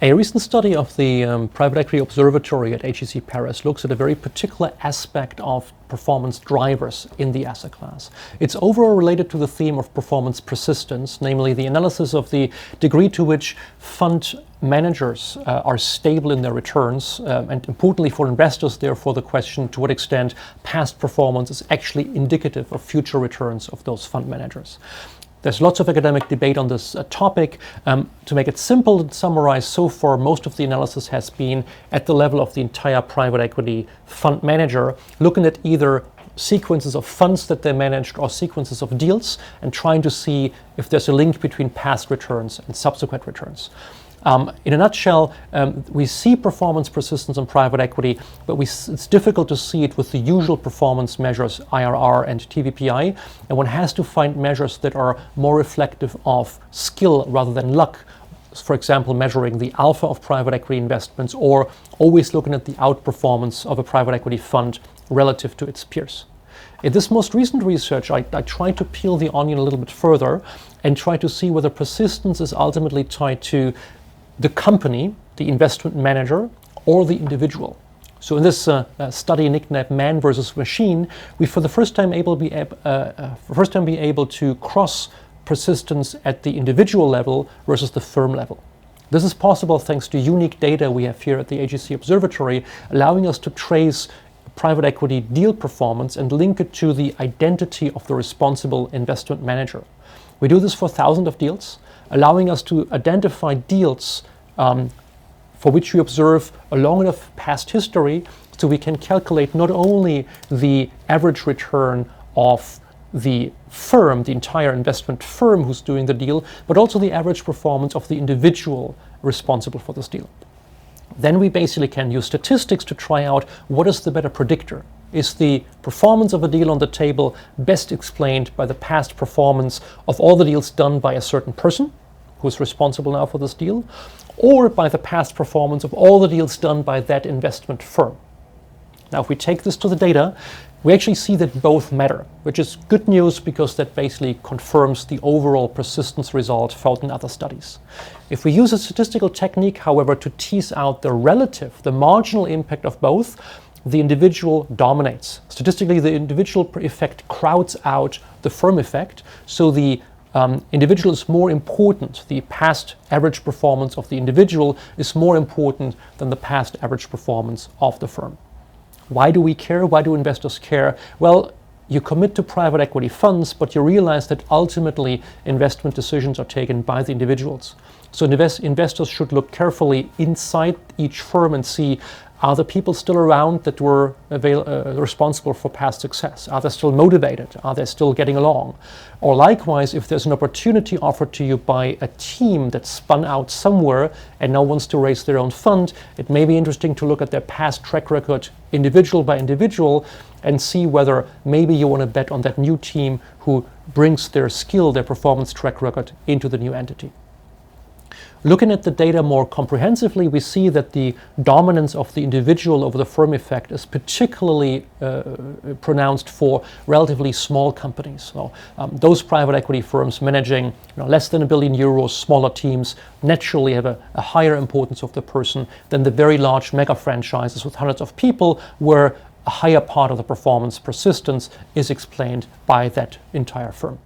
A recent study of the Private Equity Observatory at HEC Paris looks at a very particular aspect of performance drivers in the asset class. It's overall related to the theme of performance persistence, namely the analysis of the degree to which fund managers are stable in their returns, and importantly for investors, therefore, the question to what extent past performance is actually indicative of future returns of those fund managers. There's lots of academic debate on this topic. To make it simple and summarize, so far most of the analysis has been at the level of the entire private equity fund manager, looking at either sequences of funds that they managed or sequences of deals and trying to see if there's a link between past returns and subsequent returns. In a nutshell, we see performance persistence in private equity, but it's difficult to see it with the usual performance measures, IRR and TVPI, and one has to find measures that are more reflective of skill rather than luck. For example, measuring the alpha of private equity investments or always looking at the outperformance of a private equity fund relative to its peers. In this most recent research, I tried to peel the onion a little bit further and try to see whether persistence is ultimately tied to the company, the investment manager, or the individual. So in this study nicknamed Man versus Machine, we for the first time be able to cross persistence at the individual level versus the firm level. This is possible thanks to unique data we have here at the HEC Observatory, allowing us to trace private equity deal performance and link it to the identity of the responsible investment manager. We do this for thousands of deals, allowing us to identify deals for which we observe a long enough past history so we can calculate not only the average return of the firm, the entire investment firm who's doing the deal, but also the average performance of the individual responsible for this deal. Then we basically can use statistics to try out what is the better predictor. Is the performance of a deal on the table best explained by the past performance of all the deals done by a certain person who's responsible now for this deal, or by the past performance of all the deals done by that investment firm? Now, if we take this to the data, we actually see that both matter, which is good news because that basically confirms the overall persistence result found in other studies. If we use a statistical technique, however, to tease out the relative, the marginal impact of both, the individual dominates. Statistically, the individual effect crowds out the firm effect, so the individual is more important. The past average performance of the individual is more important than the past average performance of the firm. Why do we care? Why do investors care? Well, you commit to private equity funds, but you realize that ultimately investment decisions are taken by the individuals. So investors should look carefully inside each firm and see, are the people still around that were responsible for past success? Are they still motivated? Are they still getting along? Or likewise, if there's an opportunity offered to you by a team that spun out somewhere and now wants to raise their own fund, it may be interesting to look at their past track record individual by individual and see whether maybe you want to bet on that new team who brings their skill, their performance track record into the new entity. Looking at the data more comprehensively, we see that the dominance of the individual over the firm effect is particularly pronounced for relatively small companies. So those private equity firms managing less than €1 billion, smaller teams, naturally have a higher importance of the person than the very large mega franchises with hundreds of people, where a higher part of the performance persistence is explained by that entire firm.